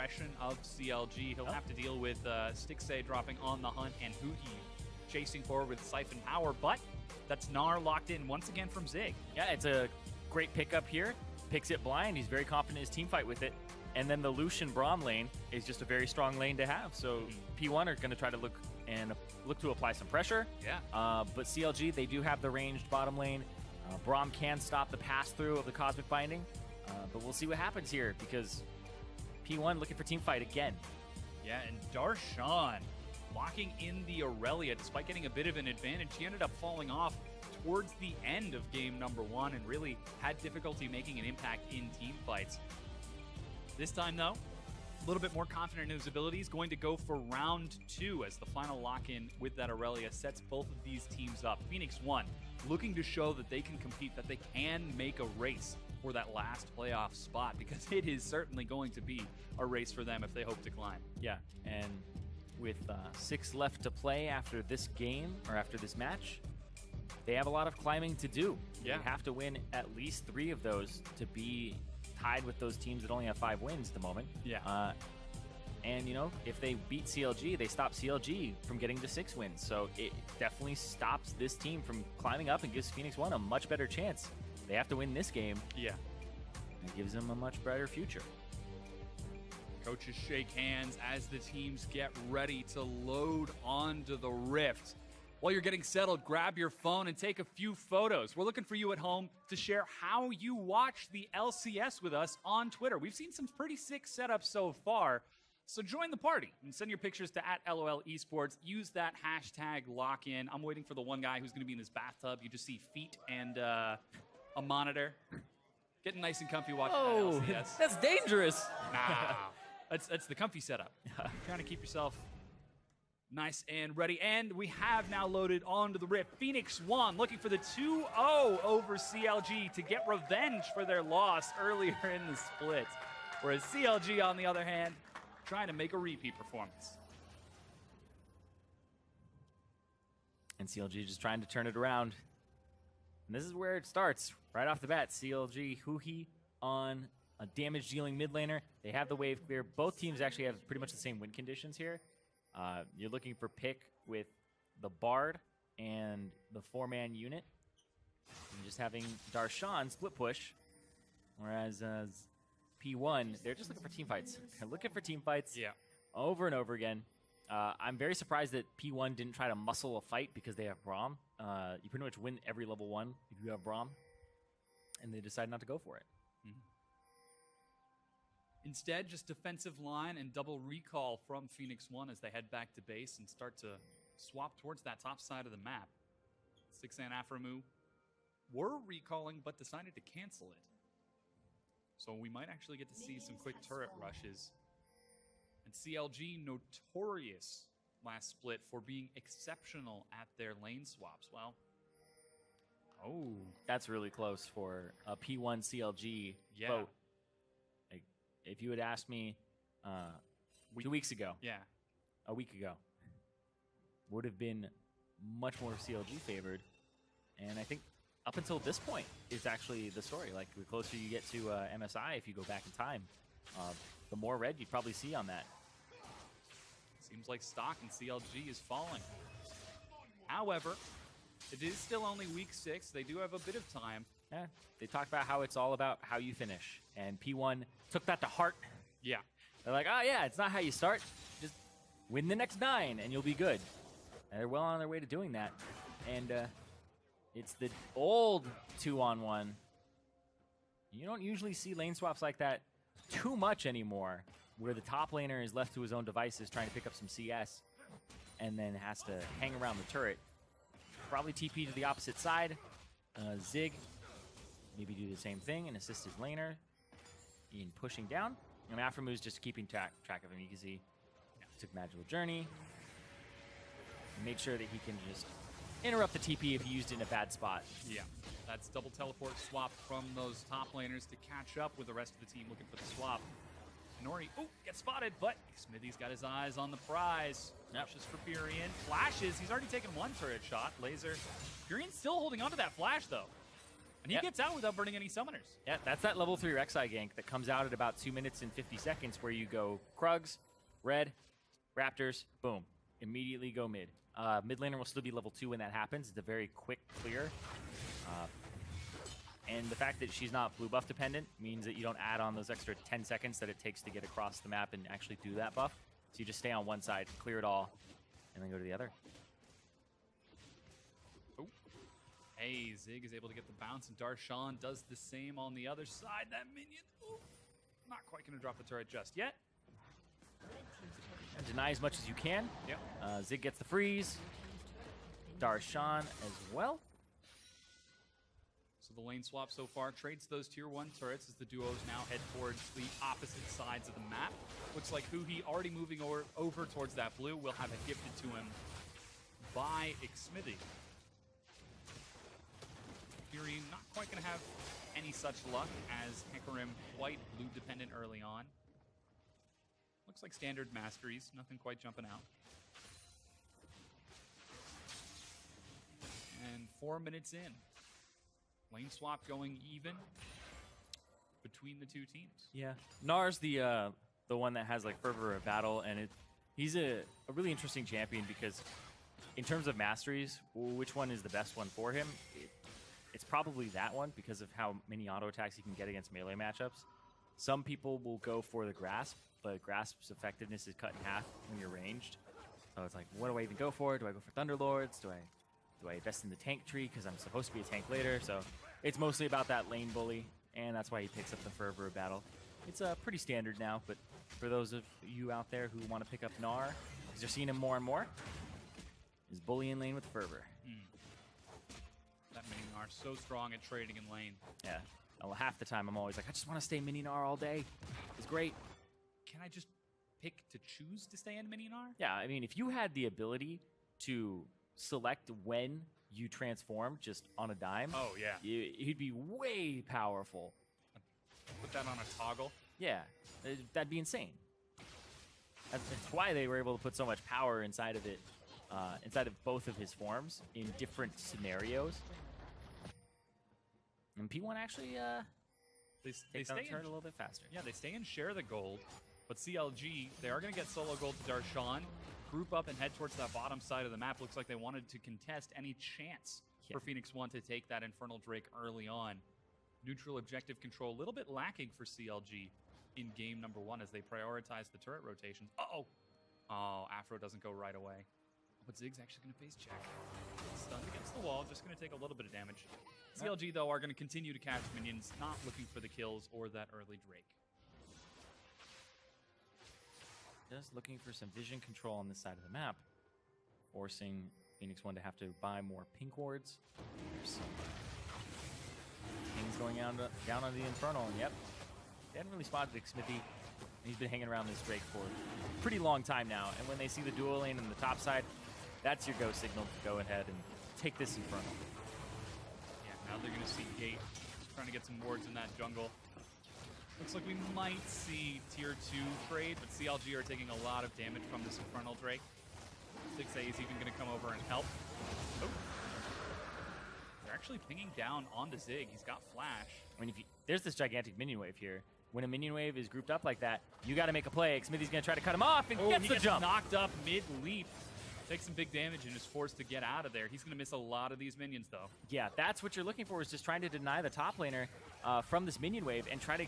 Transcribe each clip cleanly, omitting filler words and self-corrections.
aggression of CLG. He'll have to deal with Stixxay dropping on the hunt and Huhi chasing forward with Siphon Power, but that's Gnar locked in once again from Zig. Yeah, it's a great pickup here. Picks it blind. He's very confident in his team fight with it. And then the Lucian Braum lane is just a very strong lane to have. So P1 are going to try to look to apply some pressure. Yeah. But CLG, they do have the ranged bottom lane. Braum can stop the pass-through of the Cosmic Binding. But we'll see what happens here because P1 looking for team fight again. Yeah, and Darshan locking in the Aurelia despite getting a bit of an advantage. He ended up falling off towards the end of game number 1 and really had difficulty making an impact in team fights. This time, though, a little bit more confident in his abilities, going to go for round 2 as the final lock-in with that Aurelia sets both of these teams up. Phoenix 1 looking to show that they can compete, that they can make a race for that last playoff spot, because it is certainly going to be a race for them if they hope to climb. Yeah, and with 6 left to play after this game, or after this match, they have a lot of climbing to do. Yeah. They have to win at least 3 of those to be tied with those teams that only have 5 wins at the moment. Yeah. And, you know, if they beat CLG, they stop CLG from getting to 6 wins. So it definitely stops this team from climbing up and gives Phoenix 1 a much better chance. They have to win this game. Yeah. It gives them a much brighter future. Coaches shake hands as the teams get ready to load onto the Rift. While you're getting settled, grab your phone and take a few photos. We're looking for you at home to share how you watch the LCS with us on Twitter. We've seen some pretty sick setups so far, so join the party and send your pictures to @LOLesports. Use that hashtag lock-in. I'm waiting for the one guy who's going to be in his bathtub. You just see feet and a monitor. Getting nice and comfy watching that LCS. That's dangerous. Nah, that's the comfy setup. Trying to keep yourself nice and ready. And we have now loaded onto the Rift. Phoenix 1 looking for the 2-0 over CLG to get revenge for their loss earlier in the split. Whereas CLG, on the other hand, trying to make a repeat performance. And CLG just trying to turn it around. And this is where it starts. Right off the bat, CLG, Huhi on a damage-dealing mid laner. They have the wave clear. Both teams actually have pretty much the same win conditions here. You're looking for pick with the Bard and the 4-man unit. And just having Darshan split push. Whereas P1, they're just looking for team fights. They're looking for team fights over and over again. I'm very surprised that P1 didn't try to muscle a fight because they have Braum. You pretty much win every level 1 if you have Braum. And they decide not to go for it. Instead, just defensive line and double recall from Phoenix 1 as they head back to base and start to swap towards that top side of the map. Stixxay and Aphromoo were recalling, but decided to cancel it. So we might actually get to see some quick turret rushes. And CLG, notorious last split for being exceptional at their lane swaps. Well, that's really close for a P1 CLG vote. If you had asked me 2 weeks ago, a week ago, would have been much more CLG favored. And I think up until this point is actually the story. Like, the closer you get to MSI, if you go back in time, the more red you'd probably see on that. Seems like stock in CLG is falling. However, it is still only week 6. They do have a bit of time. Yeah, they talk about how it's all about how you finish. And P1 took that to heart. Yeah. They're like, oh yeah, it's not how you start. Just win the next 9 and you'll be good. And they're well on their way to doing that. And it's the old 2-on-1. You don't usually see lane swaps like that too much anymore, where the top laner is left to his own devices trying to pick up some CS and then has to hang around the turret. Probably TP to the opposite side. Zig maybe do the same thing and assist his laner in pushing down. And Aphromoo just keeping track of him. You can see took Magical Journey. Make sure that he can just interrupt the TP if he used it in a bad spot. Yeah, that's double teleport swap from those top laners to catch up with the rest of the team looking for the swap. Inori, gets spotted, but Xmithie's got his eyes on the prize. Flashes for Pirean. Flashes, he's already taken 1 turret shot. Laser. Pirean's still holding on to that flash, though. And he gets out without burning any summoners. Yeah, that's that level 3 Rek'Sai gank that comes out at about 2 minutes and 50 seconds where you go Krugs, Red, Raptors, boom. Immediately go mid. Mid laner will still be level 2 when that happens. It's a very quick clear. And the fact that she's not blue buff dependent means that you don't add on those extra 10 seconds that it takes to get across the map and actually do that buff. So you just stay on one side, clear it all, and then go to the other. Oh. Hey, Zig is able to get the bounce, and Darshan does the same on the other side. That minion, not quite going to drop the turret just yet. And deny as much as you can. Yep. Zig gets the freeze. Darshan as well. So the lane swap so far trades those tier 1 turrets as the duos now head towards the opposite sides of the map. Looks like Huhi already moving over towards that blue. Will have it gifted to him by Xmithie. Pirean not quite going to have any such luck as Hecarim quite blue dependent early on. Looks like standard masteries, nothing quite jumping out. And 4 minutes in. Lane swap going even between the two teams. Yeah, Nar's the one that has like fervor of battle, and he's a really interesting champion because in terms of masteries, which one is the best one for him? It's probably that one because of how many auto attacks he can get against melee matchups. Some people will go for the grasp, but grasp's effectiveness is cut in half when you're ranged. So it's like, what do I even go for? Do I go for Thunderlords? Do I invest in the tank tree because I'm supposed to be a tank later? So it's mostly about that lane bully, and that's why he picks up the fervor of battle. It's pretty standard now, but for those of you out there who want to pick up Gnar, because you're seeing him more and more, is bully in lane with fervor. That mini Gnar so strong at trading in lane. Yeah. Well, half the time I'm always like, I just want to stay mini Gnar all day. It's great. Can I just pick to choose to stay in mini Gnar? Yeah, I mean, if you had the ability to select when you transform just on a dime, oh yeah, he'd be way powerful. Put that on a toggle. Yeah, that'd be insane. That's why they were able to put so much power inside of it, inside of both of his forms in different scenarios. And P1 actually they stay turn a little bit faster. Yeah, they stay and share the gold, but CLG, they are going to get solo gold to Darshan. Group up and head towards that bottom side of the map. Looks like they wanted to contest any chance for Phoenix 1 to take that Infernal Drake early on. Neutral objective control, a little bit lacking for CLG in game number 1 as they prioritize the turret rotations. Uh-oh. Oh, Aphro doesn't go right away. But Zig's actually going to face check. Stunned against the wall, just going to take a little bit of damage. CLG, though, are going to continue to catch minions, not looking for the kills or that early Drake. Just looking for some vision control on this side of the map, forcing Phoenix 1 to have to buy more pink wards. There's some things going down on the Infernal, and yep. They hadn't really spotted Xmithie. He's been hanging around this Drake for a pretty long time now, and when they see the dual lane on the top side, that's your go signal to go ahead and take this Infernal. Yeah, now they're going to see Gate trying to get some wards in that jungle. Looks like we might see tier 2 trade, but CLG are taking a lot of damage from this Infernal Drake. Stixxay is even going to come over and help. Oh. They're actually pinging down on the Zig. He's got flash. I mean, there's this gigantic minion wave here. When a minion wave is grouped up like that, you got to make a play. Xmithie's going to try to cut him off and gets the jump. Knocked up mid-leap. Takes some big damage and is forced to get out of there. He's going to miss a lot of these minions, though. Yeah, that's what you're looking for, is just trying to deny the top laner from this minion wave and try to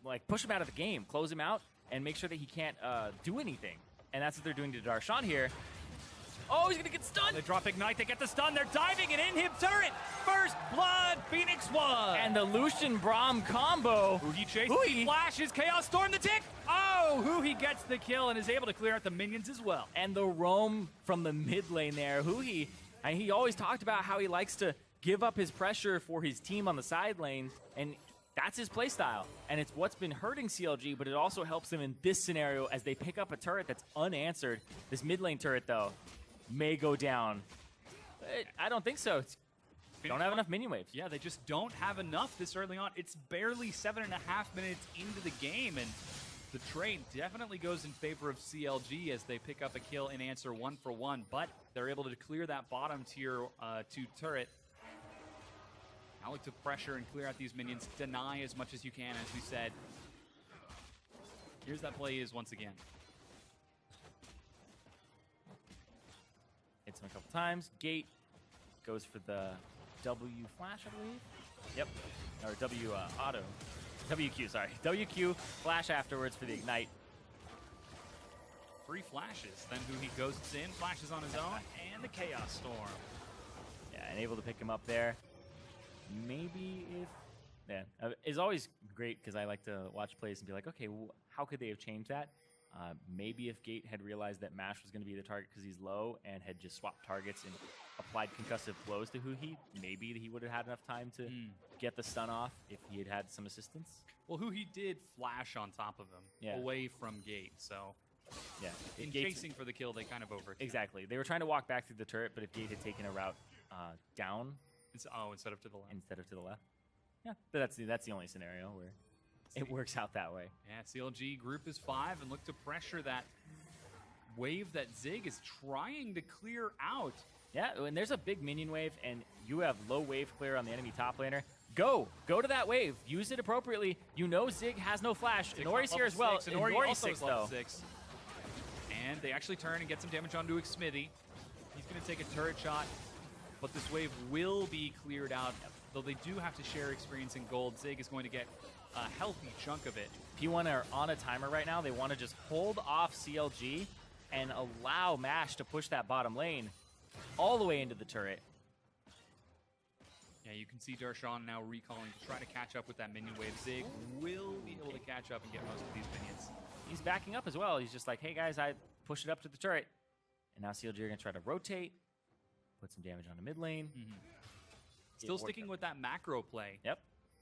like push him out of the game, close him out, and make sure that he can't do anything. And that's what they're doing to Darshan here. Oh, he's going to get stunned. They drop Ignite. They get the stun. They're diving and in him turret. First blood, Phoenix 1. And the Lucian Braum combo. Huhi chases. Huhi flashes. Chaos Storm the tick. Oh, Huhi gets the kill and is able to clear out the minions as well. And the roam from the mid lane there. Huhi, and he always talked about how he likes to give up his pressure for his team on the side lane. And that's his playstyle, and it's what's been hurting CLG, but it also helps them in this scenario as they pick up a turret that's unanswered. This mid lane turret, though, may go down. But I don't think so. Don't have enough minion waves. Yeah, they just don't have enough this early on. It's barely 7.5 minutes into the game, and the trade definitely goes in favor of CLG as they pick up a kill and answer 1 for 1, but they're able to clear that bottom tier 2 turret. Now look to pressure and clear out these minions. Deny as much as you can, as we said. Here's that play is once again. Hits him a couple times. Gate goes for the W flash, I believe. Yep. Or W auto. WQ, sorry. WQ flash afterwards for the ignite. 3 flashes. Then Huhi ghosts in, flashes on his own, and the Chaos Storm. Yeah, and able to pick him up there. Maybe if... Yeah, it's always great because I like to watch plays and be like, okay, well, how could they have changed that? Maybe if Gate had realized that Mash was going to be the target because he's low and had just swapped targets and applied concussive blows to Huhi, maybe he would have had enough time to get the stun off if he had had some assistance. Well, Huhi did flash on top of him, away from Gate, so... Yeah. In chasing for the kill, they kind of overextended. Exactly. They were trying to walk back through the turret, but if Gate had taken a route down... instead of to the left. Instead of to the left. Yeah, but that's the only scenario where it works out that way. Yeah, CLG group is 5 and look to pressure that wave that Zig is trying to clear out. Yeah, and there's a big minion wave, and you have low wave clear on the enemy top laner. Go to that wave. Use it appropriately. You know Zig has no flash. Inori's here as well. Inori's 6, though. 6. And they actually turn and get some damage onto Xmithie. He's going to take a turret shot, but this wave will be cleared out. Though they do have to share experience in gold, Zig is going to get a healthy chunk of it. P1 are on a timer right now. They want to just hold off CLG and allow MASH to push that bottom lane all the way into the turret. Yeah, you can see Darshan now recalling to try to catch up with that minion wave. Zig will be able to catch up and get most of these minions. He's backing up as well. He's just like, hey guys, I pushed it up to the turret. And now CLG are going to try to rotate, put some damage on the mid lane. Still sticking with that macro play. Yep.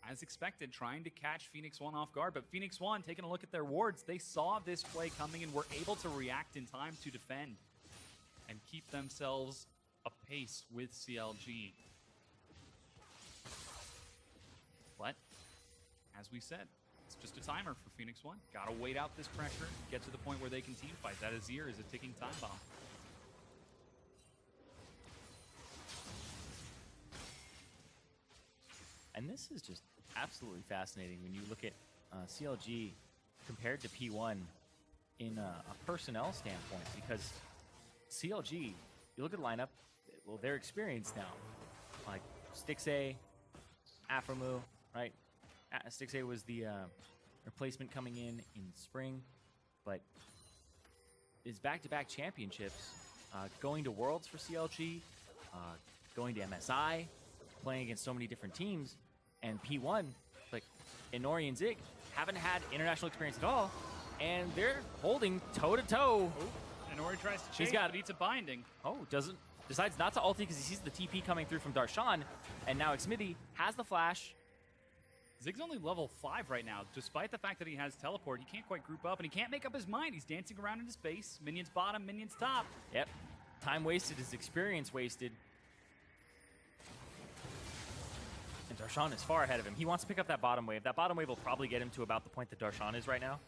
As expected, trying to catch Phoenix 1 off guard. But Phoenix 1, taking a look at their wards, they saw this play coming and were able to react in time to defend and keep themselves apace with CLG. But, as we said, it's just a timer for Phoenix 1. Gotta wait out this pressure, get to the point where they can team fight. That Azir is a ticking time bomb. And this is just absolutely fascinating when you look at CLG compared to P1 in a personnel standpoint, because CLG, you look at the lineup, well, they're experienced now. Like Stixxay, Aphromoo, right? Stixxay was the replacement coming in spring, but is back-to-back championships, going to Worlds for CLG, going to MSI, playing against so many different teams, and P1, like Inori and Zig, haven't had international experience at all, and they're holding toe-to-toe. Inori tries to chase, but eats a binding. Decides not to ulti because he sees the TP coming through from Darshan, and now Xmithie has the flash. Zig's only level 5 right now. Despite the fact that he has teleport, he can't quite group up, and he can't make up his mind. He's dancing around in his base. Minions bottom, minions top. Yep. Time wasted is experience wasted. And Darshan is far ahead of him. He wants to pick up that bottom wave. That bottom wave will probably get him to about the point that Darshan is right now.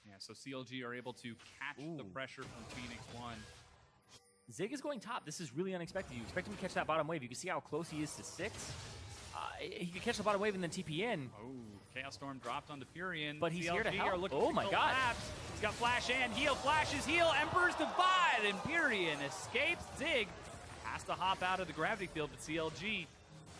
Yeah, so CLG are able to catch the pressure from Phoenix 1. Zig is going top. This is really unexpected. You expect him to catch that bottom wave. You can see how close he is to 6. He could catch the bottom wave and then TP in. Oh, Chaos Storm dropped onto Pirean. But he's CLG here to help. Oh my god. He's got flash and heal. Flashes, heal. Emperor's Divide. And Pirean escapes. Zig has to hop out of the gravity field, but CLG,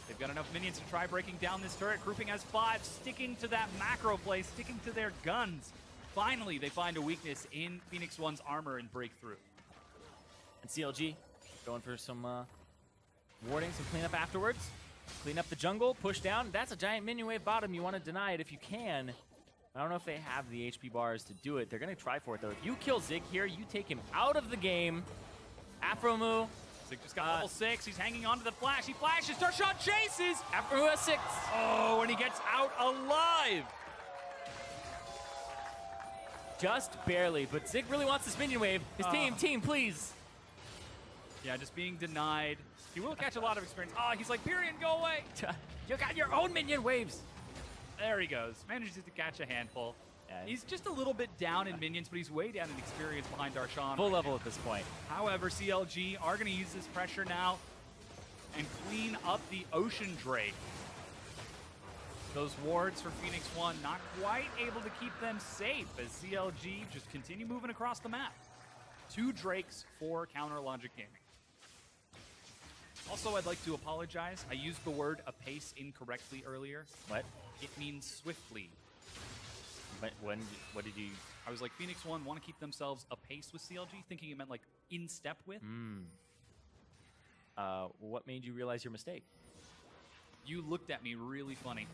they've got enough minions to try breaking down this turret. Grouping as 5, sticking to that macro play, sticking to their guns. Finally, they find a weakness in Phoenix 1's armor and break through. And CLG going for some warding, some cleanup afterwards. Clean up the jungle, push down. That's a giant minion wave bottom. You want to deny it if you can. I don't know if they have the HP bars to do it. They're going to try for it, though. If you kill Zig here, you take him out of the game. Aphromoo. Zig just got level 6. He's hanging on to the flash. He flashes. Darshan chases. Aphromoo has 6. Oh, and he gets out alive. Just barely, but Zig really wants this minion wave. His team, please. Yeah, just being denied. He will catch a lot of experience. He's like, Pirean, go away. You got your own minion waves. There he goes. Manages to catch a handful. Yeah, He's just a little bit down in minions, but he's way down in experience behind Darshan. full level at this point. However, CLG are going to use this pressure now and clean up the Ocean Drake. Those wards for Phoenix One not quite able to keep them safe as CLG just continue moving across the map. 2 Drakes for Counter Logic Gaming. Also, I'd like to apologize. I used the word apace incorrectly earlier. What? It means swiftly. What did you... I was like, Phoenix One want to keep themselves apace with CLG, thinking it meant like in step with. What made you realize your mistake? You looked at me really funny.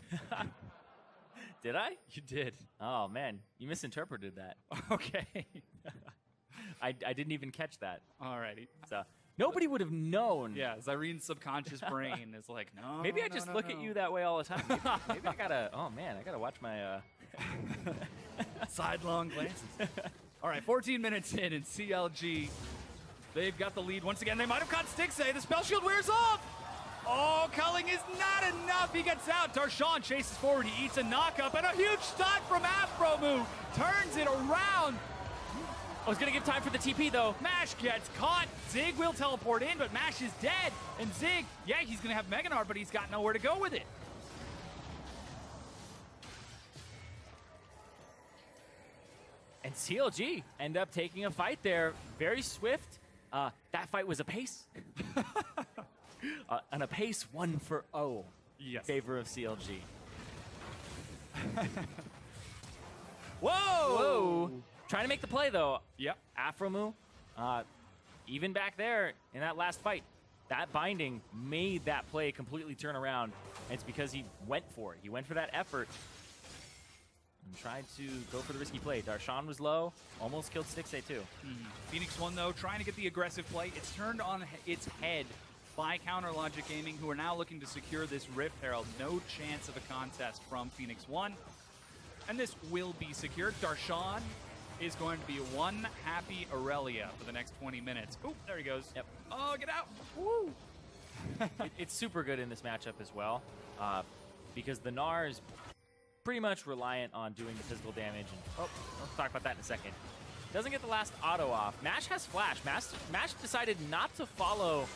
Did I? You did. Oh, man. You misinterpreted that. Okay. I didn't even catch that. Alrighty. So nobody would have known. Yeah, Zyrene's subconscious brain is like, no. Maybe I just look at you that way all the time. Maybe I gotta. Oh man, I gotta watch my sidelong glances. All right, 14 minutes in, and CLG, they've got the lead once again. They might have caught Stixxay. The spell shield wears off. Oh, culling is not enough. He gets out. Darshan chases forward. He eats a knock-up, and a huge stun from Aphromoo turns it around. I was gonna give time for the TP though. Mash gets caught. Zig will teleport in, but Mash is dead. And Zig, yeah, he's gonna have Meganar, but he's got nowhere to go with it. And CLG end up taking a fight there. Very swift. That fight was a pace. An apace 1-for-0 in favor of CLG. Whoa! Trying to make the play though. Yep. Aphromoo, even back there in that last fight, that binding made that play completely turn around. And it's because he went for it. He went for that effort and tried to go for the risky play. Darshan was low, almost killed Stixxay too. Phoenix One, though, trying to get the aggressive play. It's turned on its head by Counter Logic Gaming, who are now looking to secure this Rift Herald. No chance of a contest from Phoenix One. And this will be secured. Darshan is going to be one happy Aurelia for the next 20 minutes. Oh, there he goes. Yep. Oh, get out. Woo. It's super good in this matchup as well, because the Gnar is pretty much reliant on doing the physical damage. And, we'll talk about that in a second. Doesn't get the last auto off. Mash has flash. Mash decided not to follow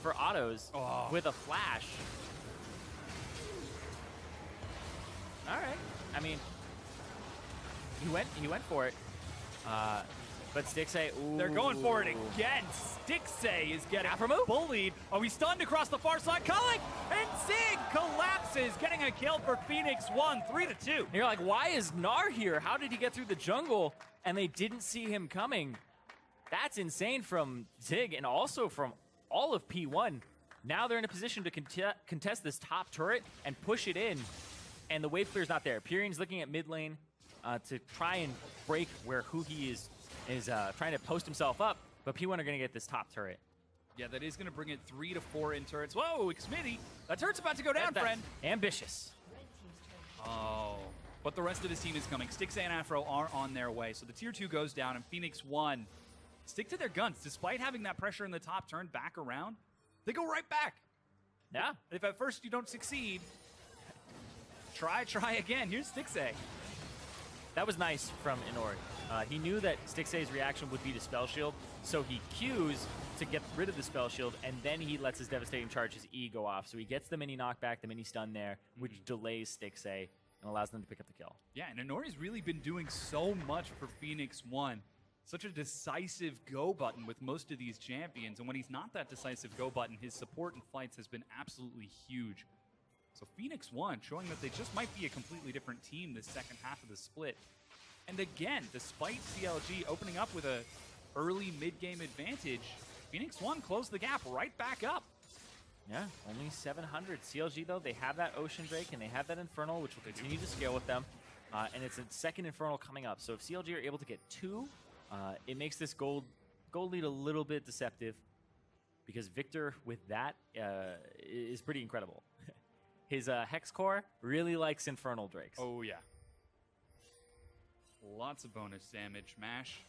for autos with a flash. All right. I mean, he went for it. But Stixxay, ooh. They're going for it again. Stixxay is getting Aphromoo? bullied. Oh, he's stunned across the far side. Culling, and Zig collapses, getting a kill for Phoenix One, 3-2. And you're like, why is Gnar here? How did he get through the jungle? And they didn't see him coming. That's insane from Zig and also from all of P1. Now they're in a position to contest this top turret and push it in. And the wave clear's not there. Pirean's looking at mid lane to try and break where Huhi is trying to post himself up, but P1 are going to get this top turret. Yeah, that is going to bring it 3 to 4 in turrets. Whoa, Xmithie, that turret's about to go down, friend. Ambitious. Oh, but the rest of his team is coming. Stixxay and Aphro are on their way, so the tier 2 goes down, and Phoenix One stick to their guns. Despite having that pressure in the top turn back around, they go right back. Yeah. If at first you don't succeed, try again. Here's Stixxay. That was nice from Inori. He knew that Stixxay's reaction would be to Spell Shield, so he Qs to get rid of the Spell Shield, and then he lets his Devastating Charge, his E, go off. So he gets the mini knockback, the mini stun there, which delays Stixxay and allows them to pick up the kill. Yeah, and Inori's really been doing so much for Phoenix One. Such a decisive go button with most of these champions, and when he's not that decisive go button, his support in fights has been absolutely huge. So Phoenix One showing that they just might be a completely different team this second half of the split. And again, despite CLG opening up with a early mid-game advantage, Phoenix One closed the gap right back up. Yeah, only 700. CLG, though, they have that Ocean Drake and they have that Infernal, which will continue to scale with them. And it's a second Infernal coming up. So if CLG are able to get 2, it makes this gold lead a little bit deceptive, because Victor with that is pretty incredible. His Hex Core really likes Infernal Drakes. Oh, yeah. Lots of bonus damage. Mash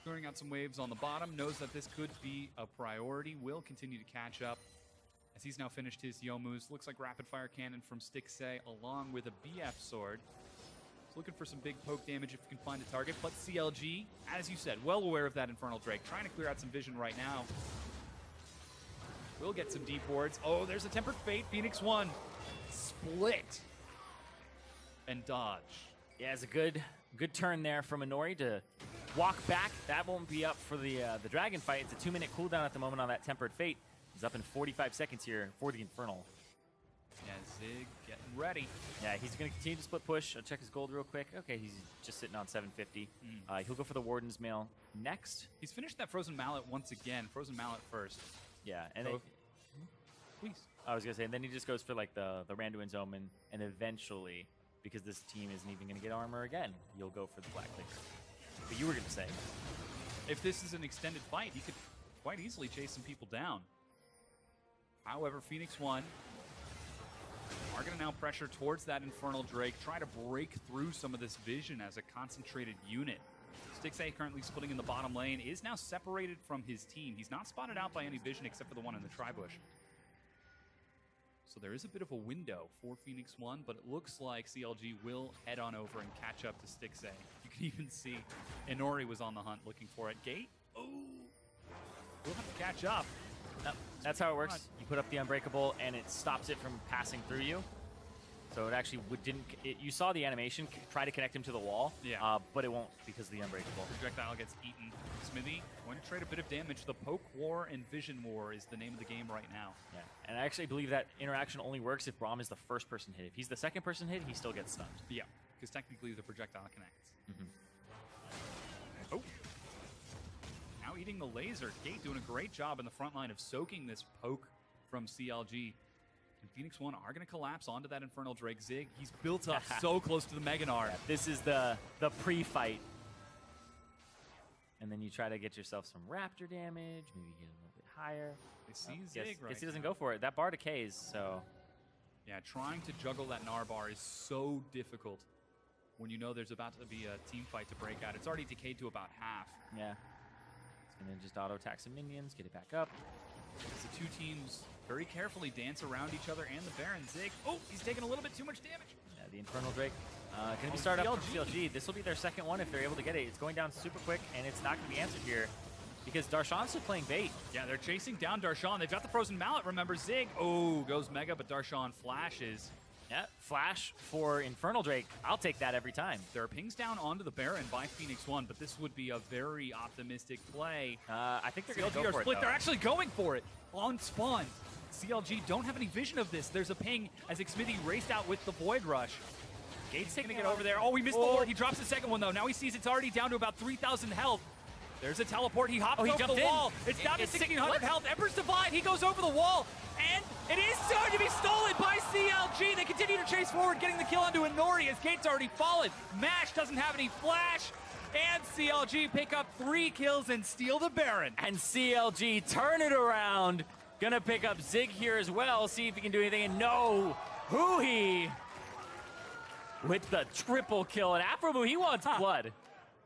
throwing out some waves on the bottom. Knows that this could be a priority. Will continue to catch up as he's now finished his Youmu's. Looks like Rapid Fire Cannon from Stixxay along with a BF Sword. looking for some big poke damage if you can find a target, but CLG, as you said, well aware of that Infernal Drake, trying to clear out some vision right now. We'll get some deep wards. Oh, there's a Tempered Fate. Phoenix 1 split and dodge. Yeah, it's a good turn there from Inori to walk back. That won't be up for the Dragon fight. It's a 2-minute cooldown at the moment on that Tempered Fate. He's up in 45 seconds here for the Infernal. Yeah, Zig getting ready. Yeah, he's going to continue to split push. I'll check his gold real quick. Okay, he's just sitting on 750. He'll go for the Warden's Mail next. He's finished that Frozen Mallet once again. Frozen Mallet first. Yeah, and So please. I was going to say, and then he just goes for like the Randuin's Omen, and eventually, because this team isn't even going to get armor again, you'll go for the Black Clicker. But you were going to say, If this is an extended fight, he could quite easily chase some people down. However, Phoenix 1 are going to now pressure towards that Infernal Drake, try to break through some of this vision as a concentrated unit. Stixxay currently splitting in the bottom lane, is now separated from his team. He's not spotted out by any vision except for the one in the tri-bush. So there is a bit of a window for Phoenix 1, but it looks like CLG will head on over and catch up to Stixxay. You can even see Inori was on the hunt looking for it. Gate, oh, we'll have to catch up. that's how it works. You put up the Unbreakable, and it stops it from passing through you. So it actually didn't. You saw the animation try to connect him to the wall, yeah, but it won't because of the Unbreakable. Projectile gets eaten. Xmithie going to trade a bit of damage. The Poke War and Vision War is the name of the game right now. Yeah, and I actually believe that interaction only works if Braum is the first person hit. If he's the second person hit, he still gets stunned. Yeah, because technically the projectile connects. Mm-hmm. Oh. Now eating the laser. Gate doing a great job in the front line of soaking this poke from CLG. And Phoenix 1 are going to collapse onto that Infernal Drake. Zig, he's built up so close to the Meganar. Yeah, this is the pre-fight. And then you try to get yourself some Raptor damage, maybe get a little bit higher. They see Zig right guess he doesn't now. go for it. That bar decays, so... Yeah, trying to juggle that Gnar bar is so difficult when you know there's about to be a team fight to break out. It's already decayed to about half. Yeah. It's going to just auto-attack some minions, get it back up. As the two teams very carefully dance around each other and the Baron. Zig, oh, he's taking a little bit too much damage. Yeah, the Infernal Drake going to be started up from CLG. This will be their second one if they're able to get it. It's going down super quick, and it's not going to be answered here because Darshan's still playing bait. Yeah, they're chasing down Darshan. They've got the Frozen Mallet, remember. Zig, oh, goes Mega, but Darshan flashes. Yeah, flash for Infernal Drake. I'll take that every time. There are pings down onto the Baron by Phoenix 1, but this would be a very optimistic play. I think they're going to CLG go are for split. it, They're actually going for it on spawn. CLG don't have any vision of this. There's a ping as Xmithie raced out with the Void Rush. Gate's taking it over there. Oh, he missed the ward. He drops the second one, though. Now he sees it's already down to about 3,000 health. There's a teleport. He hops over the wall. It's down to 1,600 health. Emperor's Divide. He goes over the wall. And it is going to be stolen by CLG. They continue to chase forward, getting the kill onto Inori as Gate's already fallen. Mash doesn't have any flash. And CLG pick up 3 kills and steal the Baron. And CLG turn it around. Gonna pick up Zig here as well. See if he can do anything. And no, Huhi with the triple kill. And Aphromoo, he wants blood.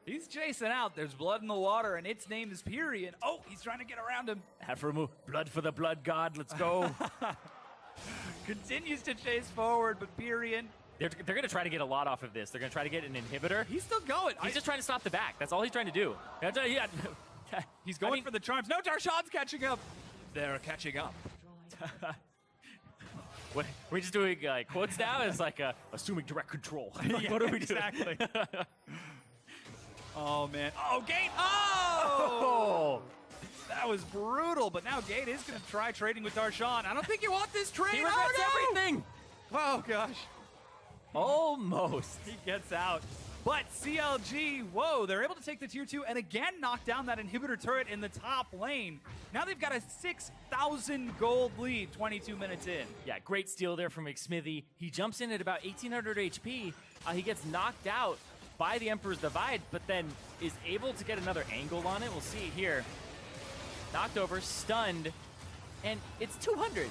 He's chasing out. There's blood in the water, and its name is Pirean. Oh, he's trying to get around him. Aphromoo, blood for the blood god. Let's go. Continues to chase forward, but Pirean. They're going to try to get a lot off of this. They're going to try to get an inhibitor. He's still going. He's just trying to stop the back. That's all he's trying to do. He's going for the charms. No, Darshan's catching up. They're catching up. What, we're just doing quotes now? It's like assuming direct control. Yeah, what are we doing? Exactly. Oh, man. Oh, Gate. Oh! That was brutal, but now Gate is going to try trading with Darshan. I don't think you want this trade. He regrets everything. Oh, gosh. Almost. He gets out. But CLG, whoa, they're able to take the tier 2 and again knock down that inhibitor turret in the top lane. Now they've got a 6,000 gold lead 22 minutes in. Yeah, great steal there from Xmithie. He jumps in at about 1,800 HP. He gets knocked out by the Emperor's Divide, but then is able to get another angle on it. We'll see it here. Knocked over, stunned, and it's 200.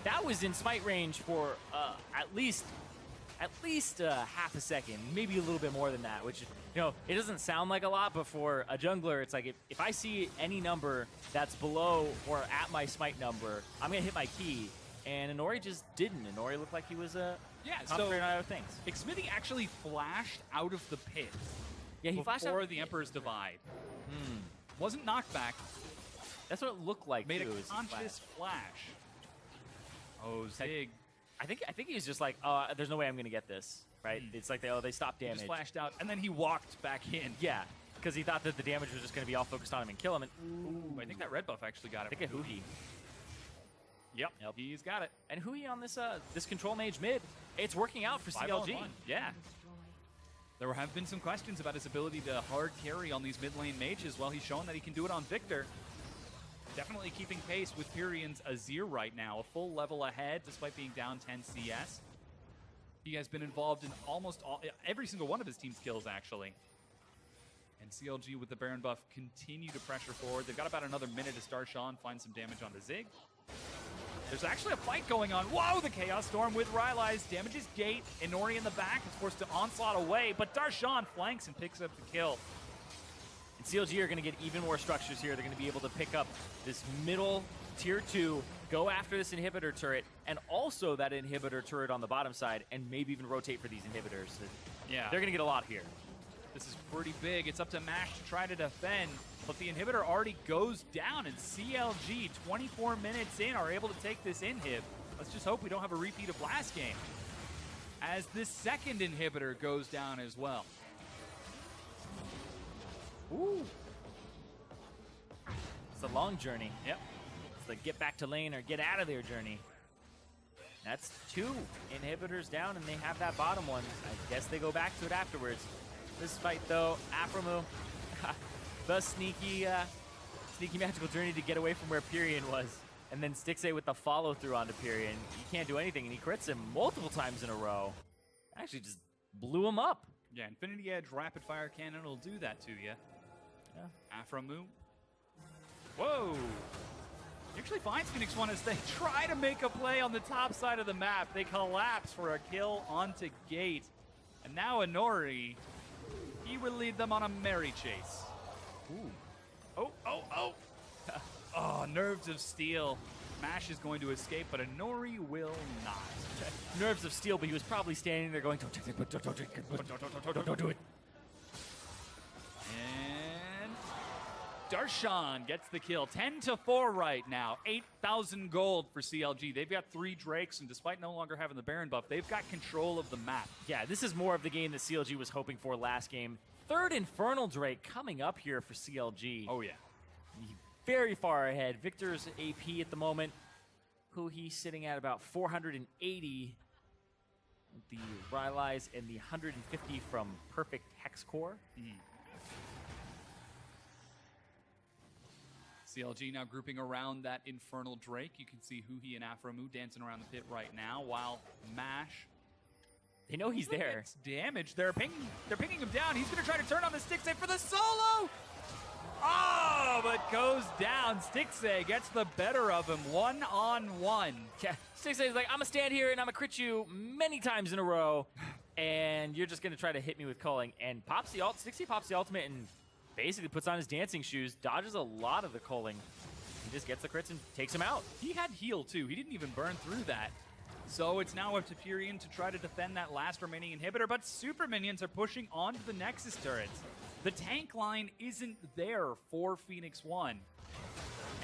That was in smite range for at least half a second, maybe a little bit more than that, which, you know, it doesn't sound like a lot, but for a jungler, it's like if I see any number that's below or at my smite number, I'm going to hit my key. And Inori just didn't. Inori looked like he was Yeah, so concentrating on other things. Xmithie actually flashed out of the pit Yeah, he flashed out before the Emperor's Divide. Wasn't knocked back. That's what it looked like. Made too, a is he conscious flash. Oh, Zig. I think he was just like, there's no way I'm gonna get this, right? It's like they stopped damage. Just flashed out, and then he walked back in. Yeah, because he thought that the damage was just gonna be all focused on him and kill him. And Ooh, I think that red buff actually got it. I think a Huhi. Yep, he's got it. And Huhi on this this control mage mid, it's working out for 5 CLG. on 1. Yeah. There have been some questions about his ability to hard carry on these mid lane mages. Well, he's shown that he can do it on Victor. Definitely keeping pace with Pirean's Azir right now, a full level ahead despite being down 10 CS. He has been involved in almost every single one of his team's kills, actually. And CLG with the Baron buff continue to pressure forward. They've got about another minute as Darshan finds some damage onto Zig. There's actually a fight going on. Whoa, the Chaos Storm with Rylai's damages Gate. Inori in the back is forced to onslaught away, but Darshan flanks and picks up the kill. And CLG are going to get even more structures here. They're going to be able to pick up this middle tier 2, go after this inhibitor turret, and also that inhibitor turret on the bottom side, and maybe even rotate for these inhibitors. Yeah. They're going to get a lot here. This is pretty big. It's up to MASH to try to defend, but the inhibitor already goes down, and CLG, 24 minutes in, are able to take this inhib. Let's just hope we don't have a repeat of last game, as this second inhibitor goes down as well. Ooh. It's a long journey. Yep. It's the get back to lane or get out of there journey. That's 2 inhibitors down, and they have that bottom one. I guess they go back to it afterwards. This fight, though, Aphromoo, the sneaky magical journey to get away from where Pirean was. And then Stixxay with the follow-through onto Pirean. He can't do anything, and he crits him multiple times in a row. Actually just blew him up. Yeah, Infinity Edge Rapid Fire Cannon will do that to you. Yeah. Aphromoo. Whoa! He actually finds Phoenix One as they try to make a play on the top side of the map. They collapse for a kill onto Gate. And now Inori, he will lead them on a merry chase. Ooh. Oh. Oh, nerves of steel. MASH is going to escape, but Inori will not. Nerves of steel, but he was probably standing there going, don't take it, don't do it. And Darshan gets the kill. 10-4 right now. 8,000 gold for CLG. They've got 3 Drakes, and despite no longer having the Baron buff, they've got control of the map. Yeah, this is more of the game that CLG was hoping for last game. 3rd Infernal Drake coming up here for CLG. Oh, yeah. Very far ahead. Victor's AP at the moment. Huhi sitting at about 480. The Rylai's and the 150 from Perfect Hex Core. CLG now grouping around that Infernal Drake. You can see Huhi and Aphromoo dancing around the pit right now, while MASH, they know he's there. It's damage. They're pinging him down. He's going to try to turn on the Stixxay for the solo. Oh, but goes down. Stixxay gets the better of him, 1-on-1. Yeah, Stixxay's like, I'm going to stand here and I'm going to crit you many times in a row, and you're just going to try to hit me with culling. And pops the ult. Stixxay pops the ultimate and basically puts on his dancing shoes, dodges a lot of the culling. He just gets the crits and takes him out. He had heal, too. He didn't even burn through that. So it's now up to Pirean to try to defend that last remaining inhibitor, but super minions are pushing onto the Nexus turrets. The tank line isn't there for Phoenix One.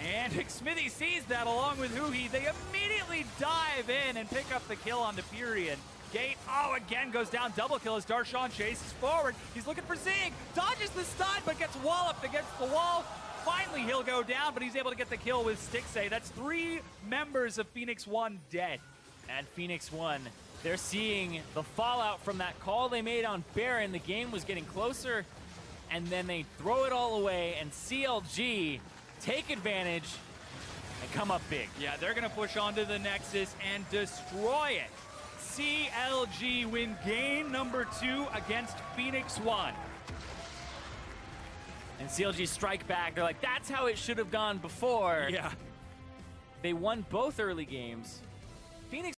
And Xmithie sees that along with Huhi. They immediately dive in and pick up the kill onto Pirean. Gate, again goes down. Double kill as Darshan chases forward. He's looking for Zig. Dodges the stun, but gets walloped against the wall. Finally, he'll go down, but he's able to get the kill with Stixxay. That's 3 members of Phoenix One dead. And Phoenix One, they're seeing the fallout from that call they made on Baron. The game was getting closer, and then they throw it all away, and CLG take advantage and come up big. Yeah, they're going to push onto the Nexus and destroy it. CLG win game number 2 against Phoenix One. And CLG strike back. They're like, that's how it should have gone before. Yeah. They won both early games. Phoenix